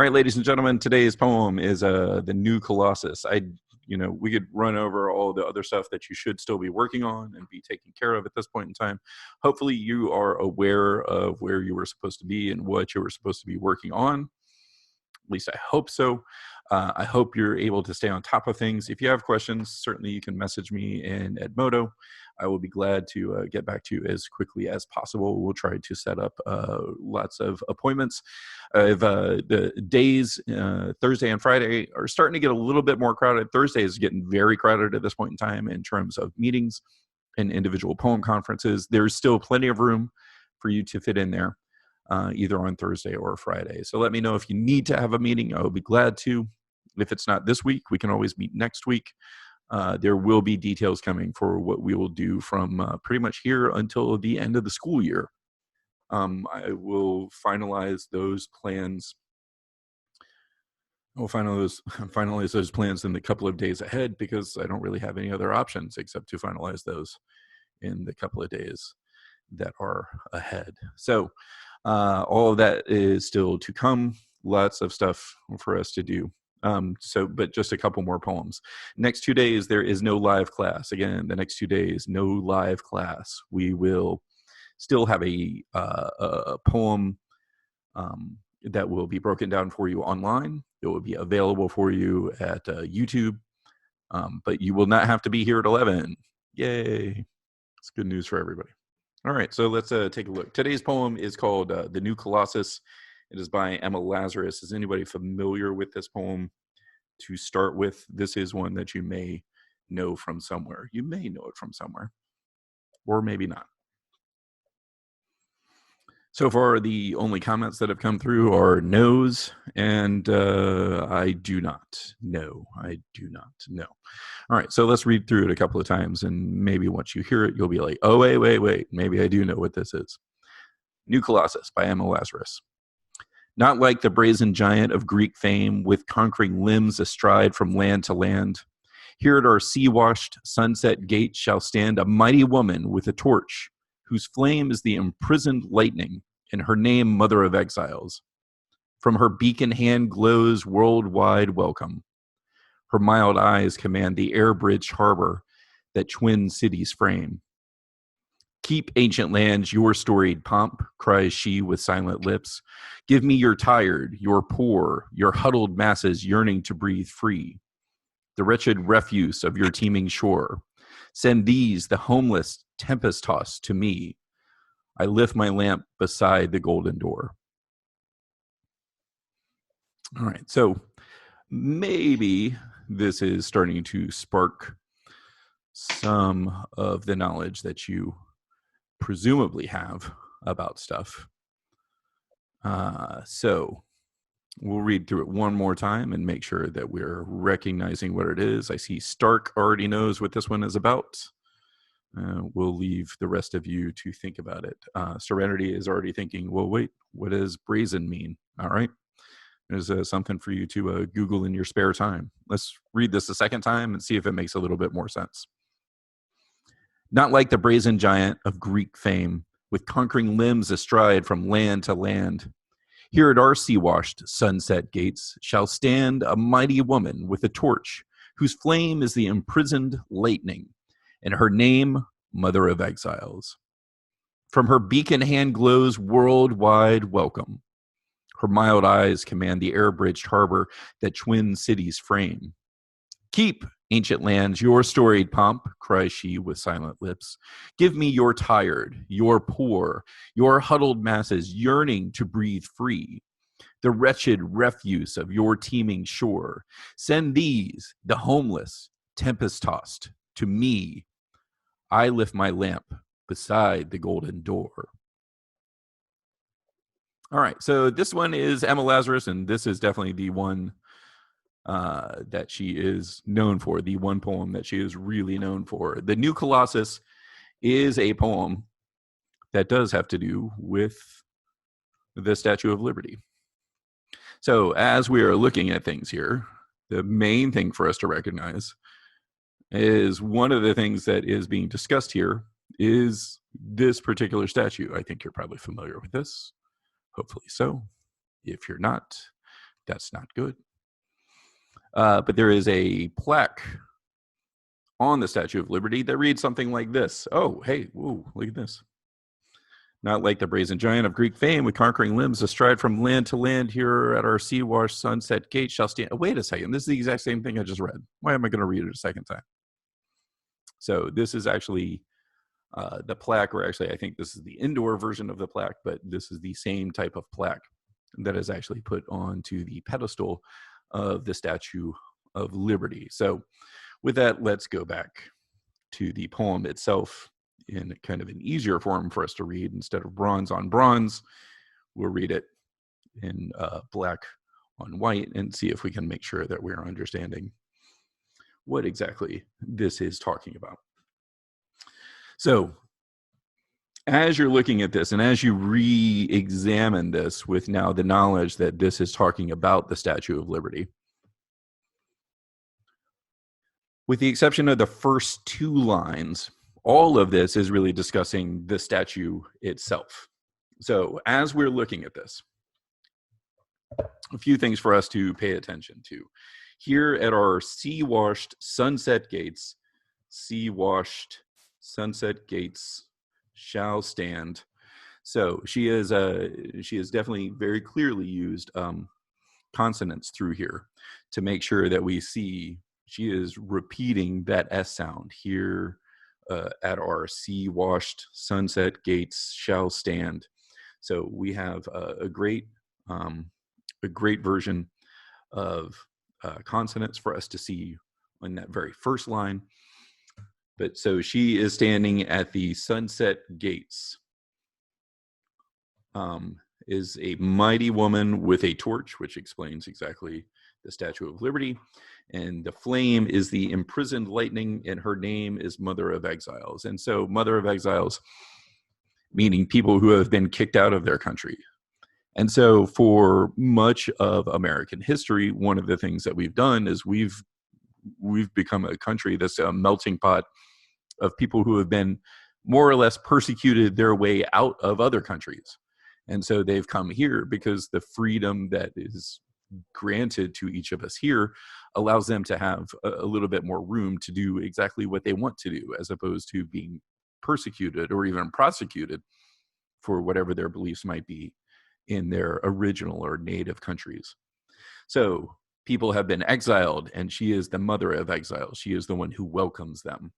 right, ladies and gentlemen, today's poem is the new Colossus. We could run over all the other stuff that you should still be working on and be taking care of at this point in time. Hopefully you are aware of where you were supposed to be and what you were supposed to be working on. At least I hope so. I hope you're able to stay on top of things. If you have questions, certainly you can message me in Edmodo. I will be glad to get back to you as quickly as possible. We'll try to set up lots of appointments. The days, Thursday and Friday, are starting to get a little bit more crowded. Thursday is getting very crowded at this point in time in terms of meetings and individual poem conferences. There's still plenty of room for you to fit in there, either on Thursday or Friday. So let me know if you need to have a meeting. I will be glad to. If it's not this week, we can always meet next week. There will be details coming for what we will do from pretty much here until the end of the school year. I will finalize those plans. I'll finalize those plans in the couple of days ahead, because I don't really have any other options except to finalize those in the couple of days that are ahead. So all of that is still to come. Lots of stuff for us to do. But just a couple more poems. Next 2 days, there is no live class. Again, the next 2 days, no live class. We will still have a poem that will be broken down for you online. It will be available for you at YouTube, but you will not have to be here at 11. Yay. It's good news for everybody. All right, so let's take a look. Today's poem is called The New Colossus. It is by Emma Lazarus. Is anybody familiar with this poem? To start with, this is one that you may know from somewhere. You may know it from somewhere, or maybe not. So far, the only comments that have come through are no's, and I do not know. I do not know. All right, so let's read through it a couple of times, and maybe once you hear it, you'll be like, oh, wait. Maybe I do know what this is. New Colossus by Emma Lazarus. Not like the brazen giant of Greek fame, with conquering limbs astride from land to land. Here at our sea-washed sunset gate shall stand a mighty woman with a torch, whose flame is the imprisoned lightning, and her name Mother of Exiles. From her beacon hand glows worldwide welcome. Her mild eyes command the air-bridged harbor that twin cities frame. Keep, ancient lands, your storied pomp, cries she with silent lips. Give me your tired, your poor, your huddled masses yearning to breathe free. The wretched refuse of your teeming shore. Send these, the homeless, tempest-tossed, to me. I lift my lamp beside the golden door. All right, so maybe this is starting to spark some of the knowledge that you presumably have about stuff. So we'll read through it one more time and make sure that we're recognizing what it is. I see Stark already knows what this one is about. We'll leave the rest of you to think about it. Serenity is already thinking, well, wait, what does brazen mean? All right. There's something for you to Google in your spare time. Let's read this a second time and see if it makes a little bit more sense. Not like the brazen giant of Greek fame, with conquering limbs astride from land to land. Here at our sea-washed sunset gates shall stand a mighty woman with a torch, whose flame is the imprisoned lightning, and her name Mother of Exiles. From her beacon hand glows worldwide welcome. Her mild eyes command the air-bridged harbor that twin cities frame. Keep, ancient lands, your storied pomp, cries she with silent lips. Give me your tired, your poor, your huddled masses yearning to breathe free. The wretched refuse of your teeming shore. Send these, the homeless, tempest-tossed, to me. I lift my lamp beside the golden door. All right, so this one is Emma Lazarus, and this is definitely the one that she is known for, the one poem that she is really known for. The New Colossus is a poem that does have to do with the Statue of Liberty. So as we are looking at things here, the main thing for us to recognize is one of the things that is being discussed here is this particular statue. I think you're probably familiar with this. Hopefully so. If you're not, That's not good. But there is a plaque on the Statue of Liberty that reads something like this. Oh, hey, whoa, look at this. Not like the brazen giant of Greek fame with conquering limbs astride from land to land, here at our sea-washed sunset gate shall stand. Oh, wait a second. This is the exact same thing I just read. Why am I going to read it a second time? So this is actually the plaque, or actually I think this is the indoor version of the plaque, but this is the same type of plaque that is actually put onto the pedestal of the Statue of Liberty. So with that, let's go back to the poem itself in kind of an easier form for us to read. Instead of bronze on bronze, we'll read it in black on white and see if we can make sure that we're understanding what exactly this is talking about. So as you're looking at this and as you re-examine this with now the knowledge that this is talking about the Statue of Liberty, with the exception of the first two lines, all of this is really discussing the statue itself. So as we're looking at this, a few things for us to pay attention to. Here at our sea-washed sunset gates, sea-washed sunset gates shall stand. So she is definitely very clearly used consonants through here to make sure that we see she is repeating that S sound here. At our sea-washed sunset gates shall stand. So we have a great version of consonants for us to see in that very first line. But so she is standing at the sunset gates. Is a mighty woman with a torch, which explains exactly the Statue of Liberty. And the flame is the imprisoned lightning, and her name is Mother of Exiles. And so Mother of Exiles, meaning people who have been kicked out of their country. And so for much of American history, one of the things that we've done is we've become a country that's a melting pot of people who have been more or less persecuted their way out of other countries. And so they've come here because the freedom that is granted to each of us here allows them to have a little bit more room to do exactly what they want to do, as opposed to being persecuted or even prosecuted for whatever their beliefs might be in their original or native countries. So people have been exiled, and she is the mother of exiles. She is the one who welcomes them.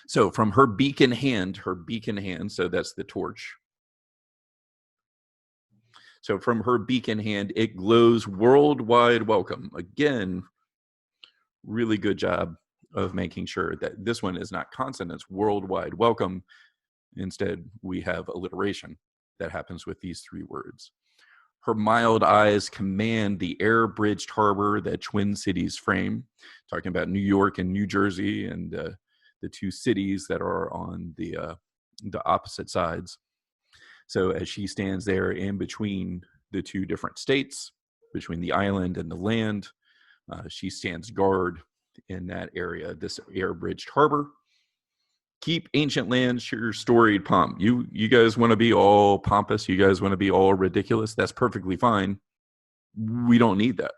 So from her beacon hand, so that's the torch. So from her beacon hand, it glows worldwide welcome. Again, really good job of making sure that this one is not consonants, worldwide welcome. Instead, we have alliteration that happens with these three words. Her mild eyes command the air-bridged harbor that twin cities frame, talking about New York and New Jersey and the two cities that are on the opposite sides. So as she stands there in between the two different states, between the island and the land, she stands guard in that area, this air-bridged harbor. Keep ancient lands your storied pomp. You guys want to be all pompous? You guys want to be all ridiculous? That's perfectly fine. We don't need that.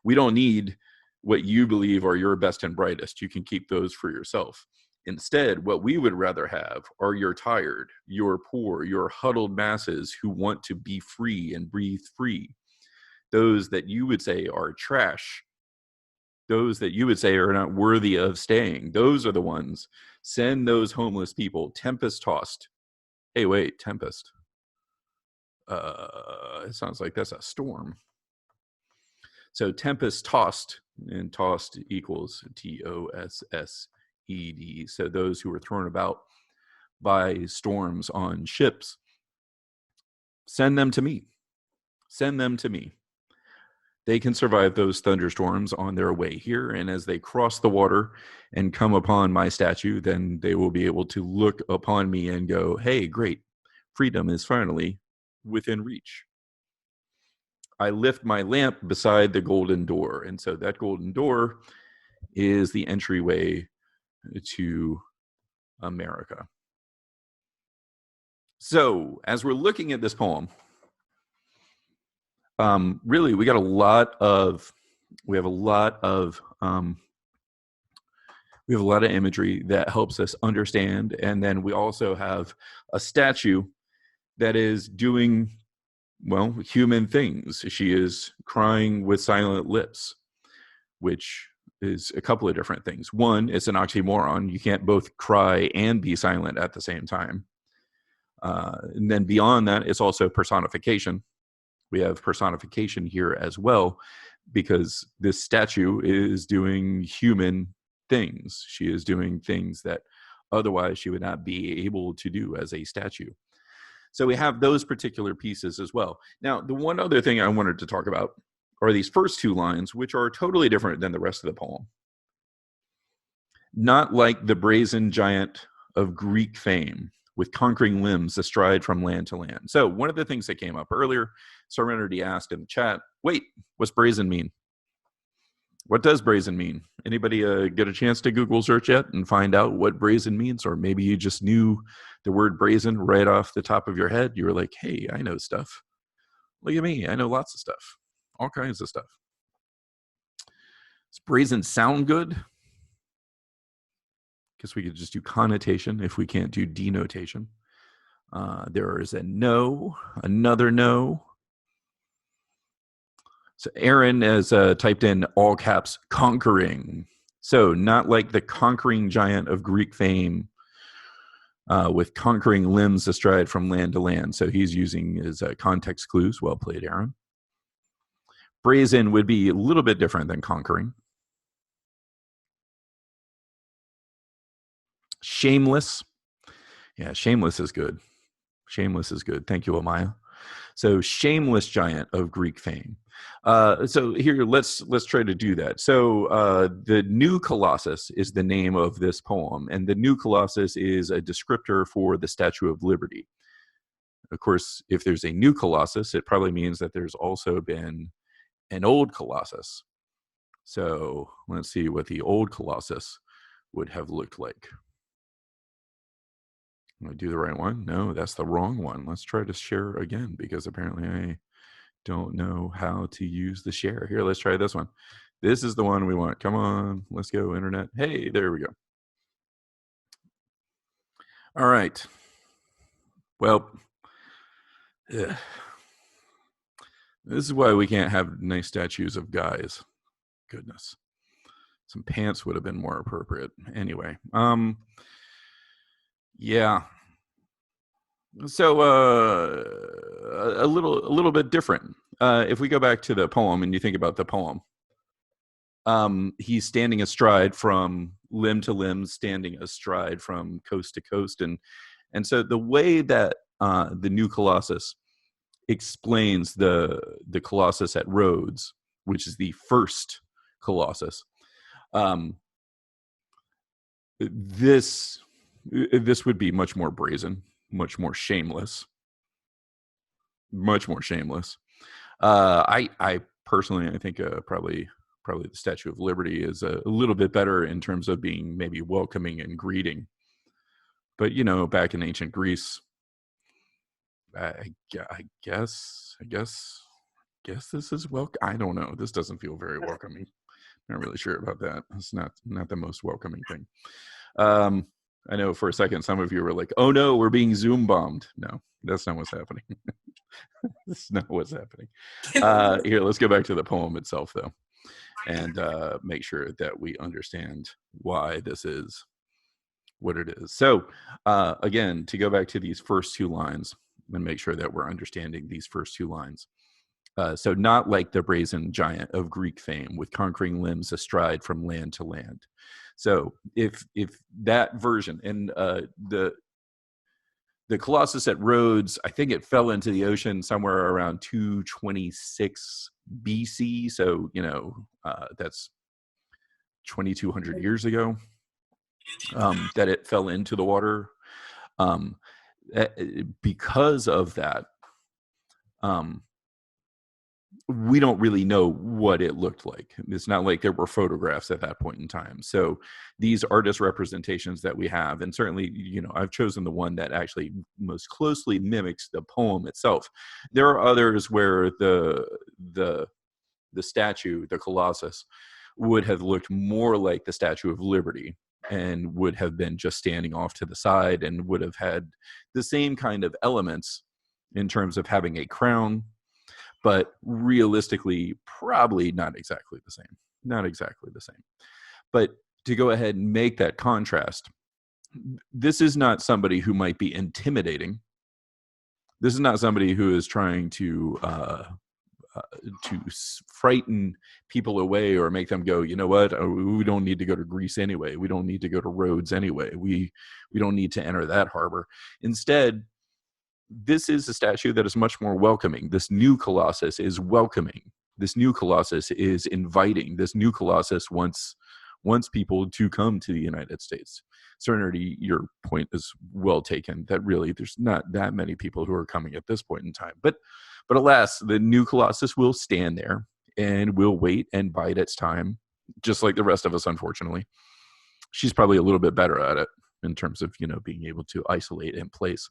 We don't need what you believe are your best and brightest. You can keep those for yourself. Instead, what we would rather have are your tired, your poor, your huddled masses who want to be free and breathe free. Those that you would say are trash. Those that you would say are not worthy of staying. Those are the ones. Send those homeless people tempest tossed. Hey, wait, tempest. It sounds like that's a storm. So tempest tossed, and tossed equals TOSS. ED. So those who were thrown about by storms on ships, send them to me. Send them to me. They can survive those thunderstorms on their way here, and as they cross the water and come upon my statue, then they will be able to look upon me and go, hey, great, freedom is finally within reach. I lift my lamp beside the golden door, and so that golden door is the entryway to America. So, as we're looking at this poem, really, we got a lot of we have a lot of imagery that helps us understand, and then we also have a statue that is doing, well, human things. She is crying with silent lips, which is a couple of different things. One, it's an oxymoron. You can't both cry and be silent at the same time. And then beyond that, it's also personification. We have personification here as well, because this statue is doing human things. She is doing things that otherwise she would not be able to do as a statue. So we have those particular pieces as well. Now, the one other thing I wanted to talk about are these first two lines, which are totally different than the rest of the poem. Not like the brazen giant of Greek fame, with conquering limbs astride from land to land. So one of the things that came up earlier, Serenity asked in the chat, wait, what's brazen mean? What does brazen mean? Anybody get a chance to Google search yet and find out what brazen means? Or maybe you just knew the word brazen right off the top of your head. You were like, hey, I know stuff. Look at me. I know lots of stuff. All kinds of stuff. Does brazen sound good? Because we could just do connotation if we can't do denotation. There is a no, another no. So Aaron has typed in all caps, conquering. So not like the conquering giant of Greek fame, with conquering limbs astride from land to land. So he's using his context clues. Well played, Aaron. Brazen would be a little bit different than conquering. Shameless. Yeah, shameless is good. Shameless is good. Thank you, Amaya. So shameless giant of Greek fame. So here, let's try to do that. So the new Colossus is the name of this poem, and the new Colossus is a descriptor for the Statue of Liberty. Of course, if there's a new Colossus, it probably means that there's also been an old Colossus. So let's see what the old Colossus would have looked like. Did I do the right one? No, that's the wrong one. Let's try to share again, because apparently I don't know how to use the share. Here, let's try this one. This is the one we want. Come on, let's go, internet. Hey, there we go. All right. Well, this is why we can't have nice statues of guys. Goodness. Some pants would have been more appropriate. Anyway, yeah. So a little bit different. If we go back to the poem and you think about the poem, he's standing astride from limb to limb, standing astride from coast to coast, and so the way that the new Colossus explains the Colossus at Rhodes, which is the first Colossus, this would be much more brazen, much more shameless, much more shameless. I personally, I think probably the Statue of Liberty is a little bit better in terms of being maybe welcoming and greeting. But back in ancient Greece, I guess this is welcome. I don't know. This doesn't feel very welcoming. I'm not really sure about that. It's not the most welcoming thing. I know for a second some of you were like, "Oh no, we're being Zoom bombed." No, that's not what's happening. That's not what's happening. Here, let's go back to the poem itself, though, and make sure that we understand why this is what it is. So, again, to go back to these first two lines and make sure that we're understanding these first two lines. So not like the brazen giant of Greek fame, with conquering limbs astride from land to land. So if that version, and the Colossus at Rhodes, I think it fell into the ocean somewhere around 226 BC. So that's 2,200 years ago that it fell into the water. Because of that, we don't really know what it looked like. It's not like there were photographs at that point in time. So these artist representations that we have, and certainly, I've chosen the one that actually most closely mimics the poem itself. There are others where the statue, the Colossus, would have looked more like the Statue of Liberty and would have been just standing off to the side and would have had the same kind of elements in terms of having a crown, but realistically, probably not exactly the same. Not exactly the same. But to go ahead and make that contrast, this is not somebody who might be intimidating. This is not somebody who is trying to frighten people away or make them go, you know what, we don't need to go to Greece anyway. We don't need to go to Rhodes anyway. We don't need to enter that harbor. Instead, this is a statue that is much more welcoming. This new Colossus is welcoming. This new Colossus is inviting. This new Colossus wants people to come to the United States. Certainly, your point is well taken, that really there's not that many people who are coming at this point in time. But alas, the new Colossus will stand there and will wait and bide its time, just like the rest of us, unfortunately. She's probably a little bit better at it in terms of, being able to isolate in place.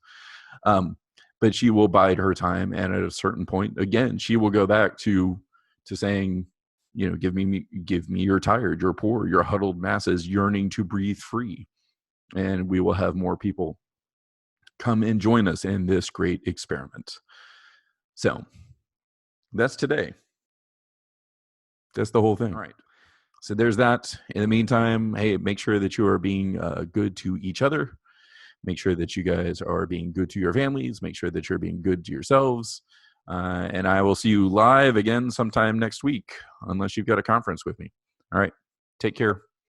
But she will bide her time, and at a certain point, again, she will go back to saying, give me your tired, your poor, your huddled masses yearning to breathe free, and we will have more people come and join us in this great experiment. So that's today. That's the whole thing. All right. So there's that. In the meantime, hey, make sure that you are being good to each other. Make sure that you guys are being good to your families. Make sure that you're being good to yourselves. And I will see you live again sometime next week, unless you've got a conference with me. All right. Take care.